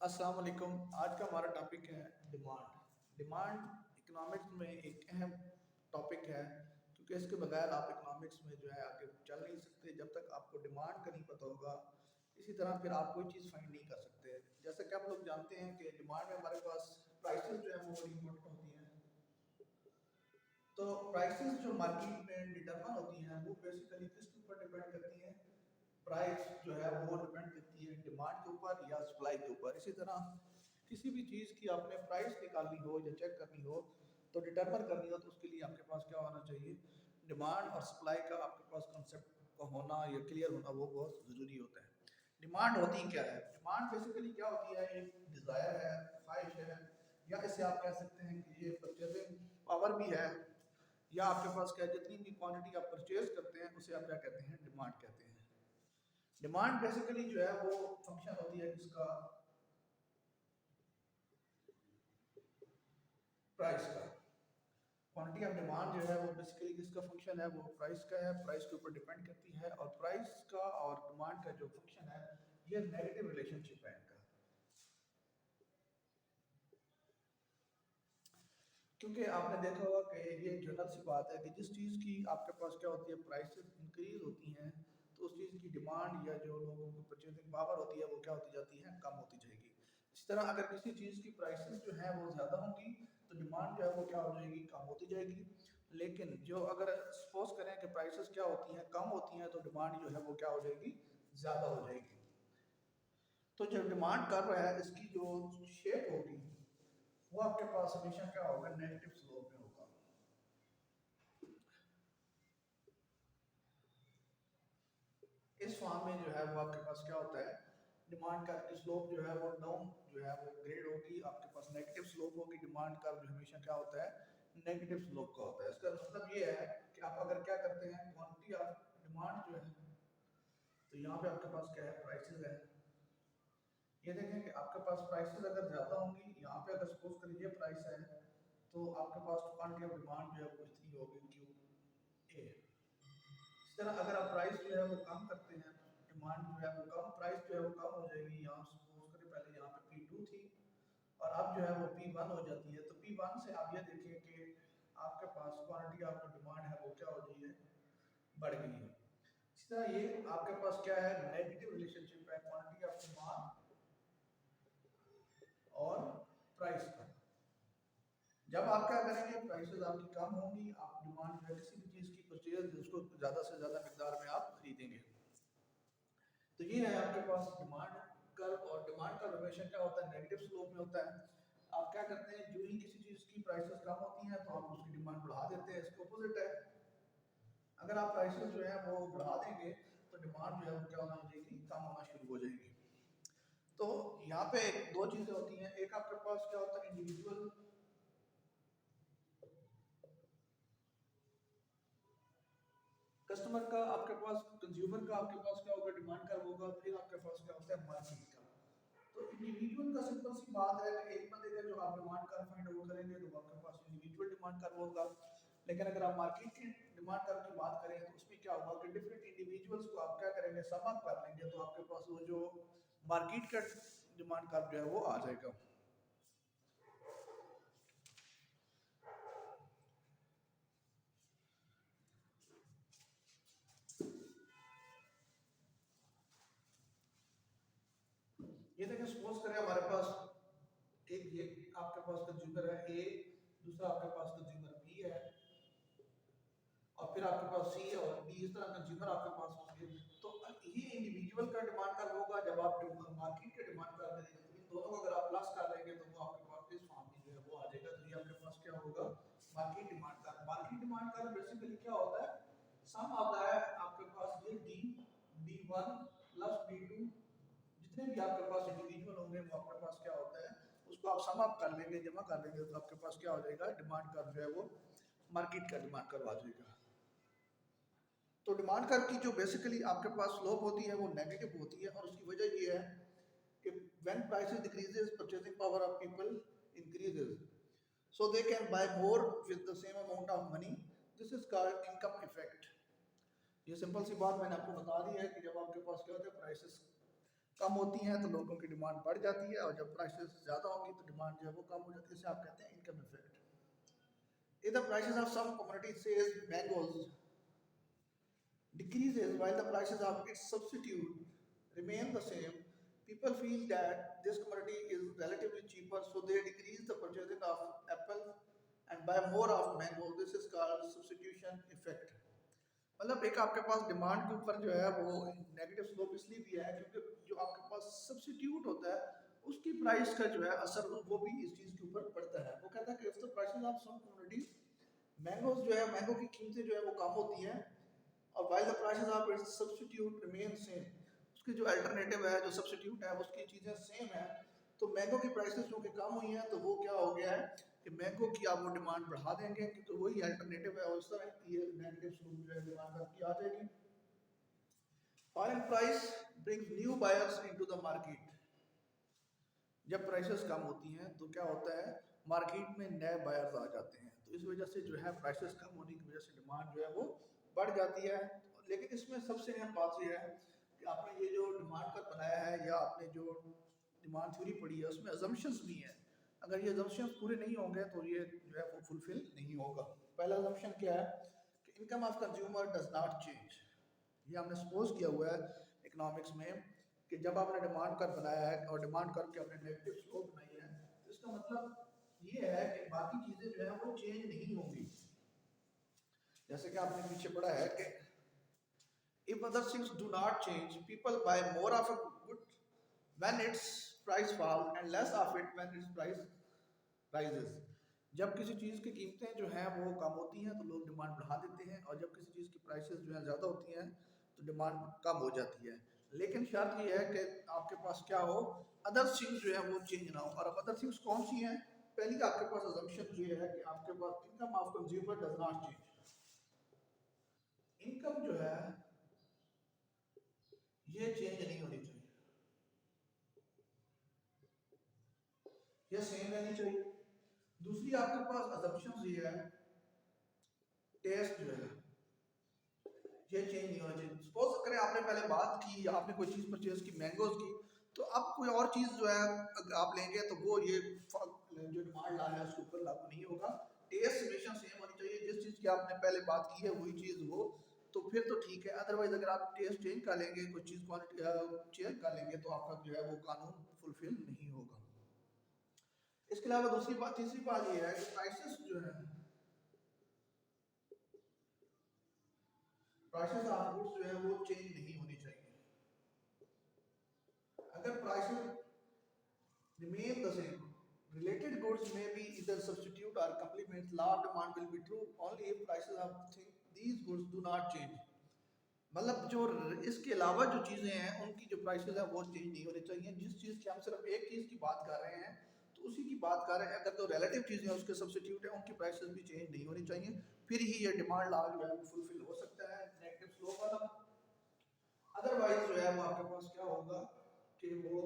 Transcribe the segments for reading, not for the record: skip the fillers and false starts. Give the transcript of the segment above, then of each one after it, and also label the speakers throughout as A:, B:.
A: अस्सलाम वालेकुम। आज का हमारा टॉपिक है डिमांड। डिमांड इकोनॉमिक्स में एक अहम टॉपिक है, क्योंकि इसके बगैर आप इकोनॉमिक्स में जो है आगे चल नहीं सकते जब तक आपको डिमांड का नहीं पता होगा। इसी तरह फिर आप कोई चीज़ फाइंड नहीं कर सकते। जैसे कि आप लोग जानते हैं कि डिमांड में हमारे पास प्राइसेस जो है वो बड़ी इंपॉर्टेंट होती हैं। तो प्राइसेस जो मार्केट में डिटरमाइन होती हैं वो बेसिकली किसके ऊपर डिपेंड करती हैं? प्राइस जो है वो डिपेंड करती है डिमांड के ऊपर या सप्लाई के ऊपर। इसी तरह किसी भी चीज़ की आपने प्राइस निकालनी हो या चेक करनी हो तो डिटरमाइन करनी हो, तो उसके लिए आपके पास क्या होना चाहिए? डिमांड और सप्लाई का आपके पास कॉन्सेप्ट का होना या क्लियर होना वो बहुत ज़रूरी होता है। डिमांड होती क्या है? डिमांड बेसिकली क्या होती है? एक डिज़ायर है, ख्वाहिश है, या इसे आप कह सकते हैं कि ये परचेजिंग पावर भी है, या आपके पास क्या जितनी भी क्वांटिटी आप परचेज करते हैं उसे आप क्या कहते हैं? डिमांड कहते हैं। डिमांड बेसिकली जो है वो फंक्शन होती है किसका? प्राइस का। क्वांटिटी ऑफ डिमांड जो है वो बेसिकली किसका फंक्शन है? वो प्राइस का है। प्राइस के ऊपर डिपेंड करती है, और प्राइस का और डिमांड का जो फंक्शन है ये नेगेटिव रिलेशनशिप है इनका। क्योंकि आपने देखा होगा कि ये जनरल सी बात है कि जिस चीज़ की आपके पास क्या होती है, प्राइसेस इंक्रीज होती हैं, तो उस चीज़ की डिमांड या जो लोगों की परचेजिंग पावर होती है वो क्या होती जाती है? कम होती जाएगी। इसी तरह अगर किसी चीज़ की प्राइसेस जो है वो ज़्यादा होंगी तो डिमांड जो है वो क्या हो जाएगी? कम होती जाएगी। लेकिन जो अगर सपोज करें कि प्राइसेस क्या होती हैं? कम होती हैं, तो डिमांड जो है वो क्या हो जाएगी? ज़्यादा हो जाएगी। तो जो डिमांड कर रहा है इसकी जो शेप होगी वो आपके पास हमेशा क्या होगा? नेगेटिव स्लोप में होगा। इस फॉर्म में जो है वो आपके पास क्या होता है? डिमांड का स्लोप जो है वो डाउन जो है वो ग्रेड होगी, आपके पास नेगेटिव स्लोप होगी। डिमांड का जो हमेशा क्या होता है? नेगेटिव स्लोप का होता है। इसका मतलब ये है कि आप अगर क्या करते हैं, क्वांटिटी ऑफ डिमांड जो है, तो यहाँ पे आपके पास क्या है? प्राइसेस है। ये देखें कि आपके पास प्राइसेस अगर ज़्यादा होंगी, यहाँ पे अगर सपोज करिए प्राइस है, तो आपके पास क्वांटिटी ऑफ डिमांड जो है वो इतनी होगी क्यू ए। इस तरह अगर आप प्राइस जो है वो कम करते हैं, डिमांड जो है वो कम, प्राइस जो है वो कम हो जाएगी। यहाँ सपोज करें पहले यहाँ पे P2 थी और अब जो है वो P1 हो जाती है, तो P1 से आप ये देखिए कि आपके पास क्वांटिटी ऑफ डिमांड है वो क्या हो गई है? बढ़ गई है। इस तरह ये आपके पास क्या है? नेगेटिव रिलेशनशिप है क्वांटिटी ऑफ डिमांड और प्राइस का। जब आप क्या करेंगे, प्राइसेस आपकी कम होंगी, आप डिमांड जो है किसी भी चीज़ की परचेज उसको ज़्यादा से ज़्यादा मिकदार में आप खरीदेंगे। तो ये है आपके पास डिमांड कर्व, और डिमांड कर्व हमेशा क्या होता है? नेगेटिव स्लोप में होता है। आप क्या करते हैं, जो ही किसी चीज़ की प्राइसेस कम होती हैं तो आप उसकी डिमांड बढ़ा देते हैं। इसके अपोजिट है, अगर आप प्राइसेस जो है वो बढ़ा देंगे तो डिमांड जो है वो क्या होना हो जाएगी? कम होना शुरू हो जाएगी। तो यहाँ पे दो चीज़ें होती हैं, एक आपके पास क्या होता है? इंडिविजुअल कस्टमर का, आपके पास कंज्यूमर का, आपके पास क्या होगा? डिमांड कर्व होगा। फिर आपके पास क्या होता है? मार्केट का। तो इंडिविजुअल का सिंपल सी बात है कि एक बंदे का जो आप डिमांड कर्व फाइंड आउट करेंगे तो आपके पास इंडिविजुअल डिमांड कर्व होगा। लेकिन अगर आप मार्केट की डिमांड कर्व की बात करें तो उसमें क्या होगा कि डिफरेंट इंडिविजुअल्स को आप क्या करेंगे? सम अप कर लेंगे, तो आपके पास वो जो मार्केट का डिमांड कर्व जो है वो आ जाएगा। ये देखिए, सपोज करें हमारे पास एक ये आपके पास कंज्यूमर है ए, दूसरा आपके पास कंज्यूमर बी है, और फिर आपके पास सी और बी, इस तरह कंज्यूमर आपके पास होंगे। तो ये इंडिविजुअल का डिमांड कर्व होगा। जब आप मार्केट के डिमांड कर्व में देखेंगे, इन दोनों को अगर आप प्लस कर लेंगे तो वो आपके पास इस फॉर्म में जो है वो आ जाएगा। तो ये आपके पास क्या होगा? Market demand curve. Market demand curve basically क्या होता है? सम आता है आपके पास ये डी D1 प्लस D2, जितने भी आपके पास इंडिविजुअल होंगे वो आपके पास क्या होता है? उसको आप सम अप कर लेंगे, जमा कर लेंगे, तो आपके पास क्या हो जाएगा? डिमांड कर्व जो है वो मार्केट का डिमांड कर्व आ जाएगा। तो डिमांड कर्व की जो बेसिकली आपके पास स्लोप होती है वो नेगेटिव होती है, और उसकी वजह ये है कि when prices decreases purchasing power of people increases, so they can buy more with the same amount of money. This is called income effect. ये सिंपल सी बात मैंने आपको बता दी है कि जब आपके पास क्या होता है? प्राइसेस कम होती हैं तो लोगों की डिमांड बढ़ जाती है, और जब प्राइसेस ज़्यादा होंगी तो डिमांड जो है वो कम हो जाती है। इसे आप कहते हैं income effect. If the prices of some commodity, say mangoes, decreases while the prices of its substitute remain the same, people feel that this commodity is relatively cheaper, so they decrease the purchasing of apple and buy more of mango. This is called substitution effect. मतलब एक आपके पास demand के ऊपर जो है वो negative slope इसलिए भी है क्योंकि जो आपके पास सब्सिट्यूट होता है उसकी प्राइस का जो है असर वो भी इस चीज़ के ऊपर पड़ता है। वो कहता है कि if the prices of some commodity, mangoes जो है मैंगो की कीमतें जो है वो कम होती हैं, और while the prices of its substitute remain same, उसकी जो अल्टरनेटिव है, जो सब्सिट्यूट है, उसकी चीज़ें सेम है, तो मैंगो की प्राइसेस जो कि कम हुई हैं तो वो क्या हो गया है कि मैंगो की आप वो डिमांड बढ़ा देंगे क्योंकि वही अल्टरनेटिव है, और उस तरह ये नेगेटिव स्लोप जो है डिमांड आपकी आ जाएगी। Falling price brings new buyers into the market. जब प्राइसेस कम होती हैं तो क्या होता है, मार्केट में नए बायर्स आ जाते हैं, तो इस वजह से जो है प्राइसेस कम होने की वजह से डिमांड जो है वो बढ़ जाती है। लेकिन इसमें सबसे अहम बात यह है कि आपने ये जो डिमांड पर बनाया है या आपने जो डिमांड थ्योरी पढ़ी है उसमें अजम्पशंस भी हैं। अगर ये अजम्पशंस पूरे नहीं होंगे तो ये जो है वो फुलफिल नहीं होगा। पहला अजम्पशन क्या है कि income of consumer does not change. ये हमने सपोज किया हुआ है इकोनॉमिक्स में कि जब आपने डिमांड कर बनाया है और डिमांड करके आपने नेगेटिव स्लोप बनाई है, तो इसका मतलब ये है कि बाकी चीज़ें जो है वो चेंज नहीं होंगी। जैसे कि आपने पीछे पढ़ा है कि if other things do not change, people buy more of a good when its price falls and less of it when its price rises. जब किसी चीज़ की कीमतें जो हैं वो कम होती हैं तो लोग डिमांड बढ़ा देते हैं, और जब किसी चीज़ की प्राइसेस जो है ज़्यादा होती हैं तो डिमांड कम हो जाती है। लेकिन शर्त ये है कि आपके पास क्या हो, अदर थिंग्स जो है वो चेंज ना हो। और अब अदर थिंग्स कौन सी हैं? पहली आपके पास अजम्पशन ये है कि आपके पास income of consumer does not change. Income जो है ये चेंज नहीं होनी चाहिए, ये सेम रहनी चाहिए। दूसरी आपके पास अजम्पशन ये है, टेस्ट जो है ये चेंज नहीं होना चाहिए। सपोज करें आपने पहले बात की, आपने कोई चीज़ परचेज की मैंगोज की, तो अब कोई और चीज़ जो है अगर आप लेंगे तो वो ये जो डिमांड ला है उसके ऊपर लागू नहीं होगा। टेस्ट हमेशा सेम होनी चाहिए, जिस चीज़ की आपने पहले बात की है वही चीज़ हो तो फिर तो ठीक है। अदरवाइज अगर आप टेस्ट चेंज कर लेंगे, कोई चीज़ क्वालिटी चेंज कर लेंगे तो आपका जो है वो कानून फुलफिल नहीं होगा। इसके अलावा दूसरी बात, तीसरी बात ये है कि प्राइसेस जो है, प्राइसेस ऑफ गुड्स जो है वो चेंज नहीं होनी चाहिए। अगर prices remain the same, related goods may be either substitute or complement. Law of demand will be true only if prices of these goods do not change. मतलब जो इसके अलावा जो चीज़ें हैं उनकी जो प्राइसेस है वो चेंज नहीं होनी चाहिए। जिस चीज़ की हम सिर्फ एक चीज़ की बात कर रहे हैं तो उसी की बात कर रहे हैं। अगर तो रिलेटिव चीज़ें उसके सब्सिट्यूट है उनकी प्राइसेस भी चेंज नहीं होनी चाहिए, फिर ही ये डिमांड लॉ जो है वो फुलफिल हो सकता है नेगेटिव स्लोप वाला। अदरवाइज जो है वो आपके पास क्या होगा कि वो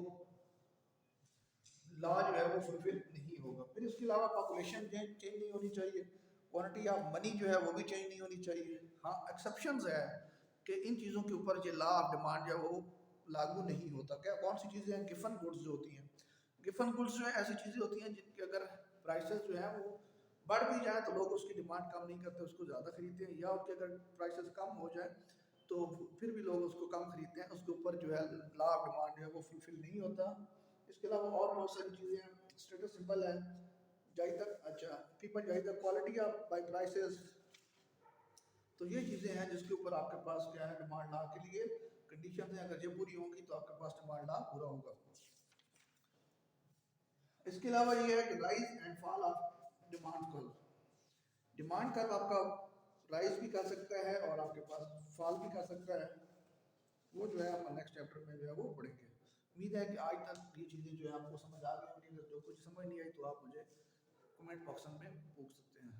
A: लॉ जो है वो फुलफिल नहीं होगा। फिर इसके अलावा पॉपुलेशन चेंज नहीं होनी चाहिए, क्वांटिटी ऑफ मनी जो है वो भी चेंज नहीं होनी चाहिए। हाँ एक्सेप्शंस है कि इन चीज़ों के ऊपर जो लॉ ऑफ डिमांड जो है वो लागू नहीं होता। क्या कौन सी चीज़ें हैं? गिफन गुड्स जो होती हैं, गिफन गुड्स जो है ऐसी चीज़ें होती हैं जिनकी अगर प्राइसेस जो है वो बढ़ भी जाए तो लोग उसकी डिमांड कम नहीं करते, उसको ज़्यादा खरीदते हैं, या उनकी अगर प्राइसेस कम हो जाए तो फिर भी लोग उसको कम खरीदते हैं, उसके ऊपर जो है लॉ ऑफ डिमांड जो है वो फुलफिल नहीं होता। इसके अलावा और बहुत सारी चीज़ें हैं। स्टेटस सिंबल है, ज्यादातर अच्छा पीपल ज्यादातर क्वालिटी ऑफ बाय प्राइसेस, तो ये चीज़ें हैं जिसके ऊपर आपके पास क्या है डिमांड लॉ के लिए कंडीशन है। अगर ये पूरी होंगी तो आपके पास डिमांड लॉ पूरा होगा। इसके अलावा ये है कि rise and fall of demand curve. Demand curve आपका राइज भी कर सकता है और आपके पास फॉल भी कर सकता है। वो जो है हम नेक्स्ट चैप्टर में जो है वो पढ़ेंगे। उम्मीद है कि आज तक ये चीज़ें जो है आपको समझ आ गई होंगी। अगर जो कुछ समझ नहीं आई तो आप मुझे कमेंट बॉक्स में पूछ सकते हैं।